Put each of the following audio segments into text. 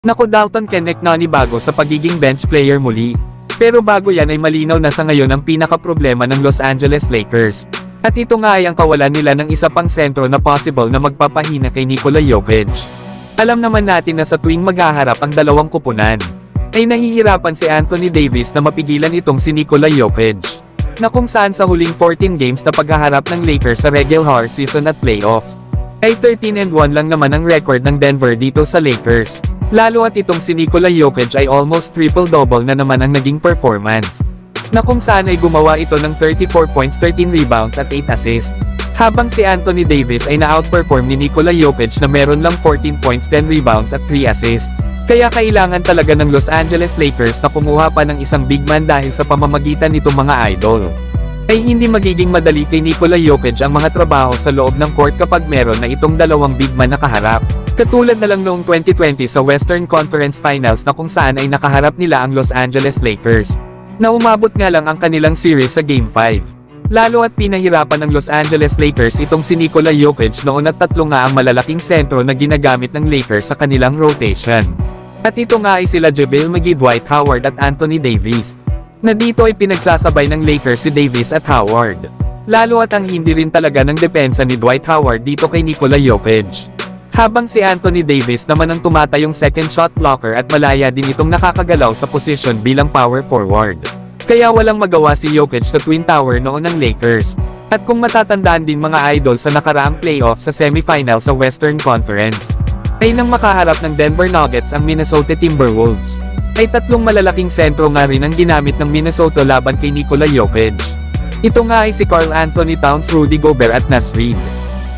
Naku Dalton Knecht nanibago sa pagiging bench player muli. Pero bago yan ay malinaw na sa ngayon ang pinaka-problema ng Los Angeles Lakers. At ito nga ay ang kawalan nila ng isa pang sentro na possible na magpapahina kay Nikola Jokic. Alam naman natin na sa tuwing maghaharap ang dalawang kupunan, ay nahihirapan si Anthony Davis na mapigilan itong si Nikola Jokic. Na kung saan sa huling 14 games na paghaharap ng Lakers sa regular season at playoffs, ay 13-1 lang naman ang record ng Denver dito sa Lakers. Lalo at itong si Nikola Jokic ay almost triple-double na naman ang naging performance. Na kung saan ay gumawa ito ng 34 points, 13 rebounds at 8 assists. Habang si Anthony Davis ay na-outperform ni Nikola Jokic na meron lang 14 points, 10 rebounds at 3 assists. Kaya kailangan talaga ng Los Angeles Lakers na kumuha pa ng isang big man dahil sa pamamagitan nitong mga idol. Ay hindi magiging madali kay Nikola Jokic ang mga trabaho sa loob ng court kapag meron na itong dalawang big man na kaharap. Katulad na lang noong 2020 sa Western Conference Finals na kung saan ay nakaharap nila ang Los Angeles Lakers. Na umabot nga lang ang kanilang series sa Game 5. Lalo at pinahirapan ng Los Angeles Lakers itong si Nikola Jokic noon at tatlo nga ang malalaking sentro na ginagamit ng Lakers sa kanilang rotation. At ito nga ay sila JaVale McGee, Dwight Howard at Anthony Davis. Na dito ay pinagsasabay ng Lakers si Davis at Howard. Lalo at ang hindi rin talaga ng depensa ni Dwight Howard dito kay Nikola Jokic. Habang si Anthony Davis naman ang tumatayong second shot blocker at malaya din itong nakakagalaw sa posisyon bilang power forward. Kaya walang magawa si Jokic sa Twin Tower noon ng Lakers. At kung matatandaan din mga idol sa nakaraang playoff sa semifinal sa Western Conference, ay nang makaharap ng Denver Nuggets ang Minnesota Timberwolves, ay tatlong malalaking sentro nga rin ang ginamit ng Minnesota laban kay Nikola Jokic. Ito nga ay si Karl Anthony Towns, Rudy Gobert at Naz Reid.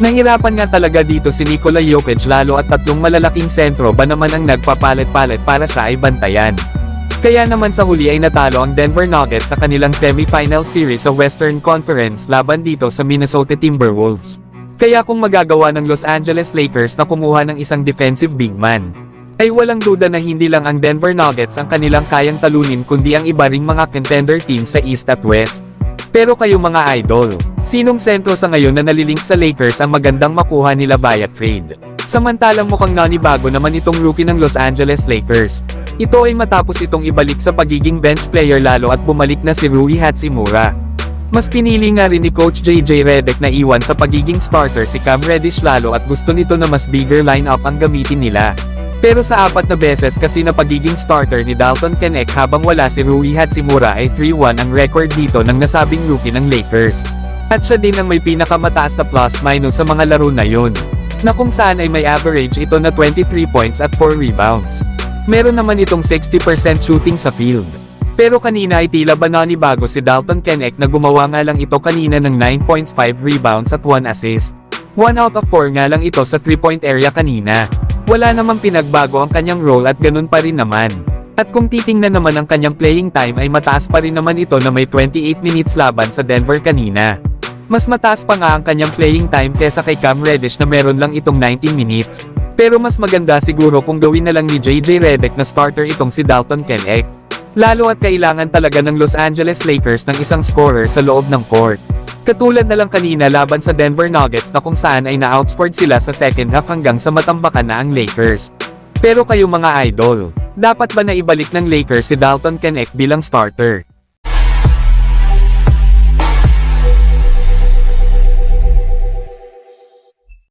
Nahirapan nga talaga dito si Nikola Jokic lalo at tatlong malalaking sentro ba naman ang nagpapalit-palit para siya ay bantayan. Kaya naman sa huli ay natalo ang Denver Nuggets sa kanilang semifinal series sa Western Conference laban dito sa Minnesota Timberwolves. Kaya kung magagawa ng Los Angeles Lakers na kumuha ng isang defensive big man, ay walang duda na hindi lang ang Denver Nuggets ang kanilang kayang talunin kundi ang iba ring mga contender team sa East at West. Pero kayo mga idol, sinong sentro sa ngayon na nalilink sa Lakers ang magandang makuha nila via trade? Samantalang mukhang nanibago naman itong rookie ng Los Angeles Lakers. Ito ay matapos itong ibalik sa pagiging bench player lalo at bumalik na si Rui Hachimura. Mas pinili nga rin ni Coach JJ Redick na iwan sa pagiging starter si Cam Reddish lalo at gusto nito na mas bigger lineup ang gamitin nila. Pero sa 4 na beses kasi na pagiging starter ni Dalton Knecht habang wala si Rui Hachimura ay 3-1 ang record dito ng nasabing rookie ng Lakers. At siya din ang may pinakamataas na plus-minus sa mga laro na yun. Na kung saan ay may average ito na 23 points at 4 rebounds. Meron naman itong 60% shooting sa field. Pero kanina ay tila ba nanibago si Dalton Knecht na gumawa nga lang ito kanina ng 9.5 rebounds at 1 assist. 1 out of 4 nga lang ito sa 3-point area kanina. Wala namang pinagbago ang kanyang role at ganun pa rin naman. At kung titingnan naman ang kanyang playing time ay mataas pa rin naman ito na may 28 minutes laban sa Denver kanina. Mas mataas pa nga ang kanyang playing time kesa kay Cam Reddish na meron lang itong 19 minutes. Pero mas maganda siguro kung gawin na lang ni JJ Redick na starter itong si Dalton Knecht. Lalo at kailangan talaga ng Los Angeles Lakers ng isang scorer sa loob ng court. Katulad na lang kanina laban sa Denver Nuggets na kung saan ay na-outscored sila sa second half hanggang sa matambakan na ang Lakers. Pero kayo mga idol, dapat ba na ibalik ng Lakers si Dalton Knecht bilang starter?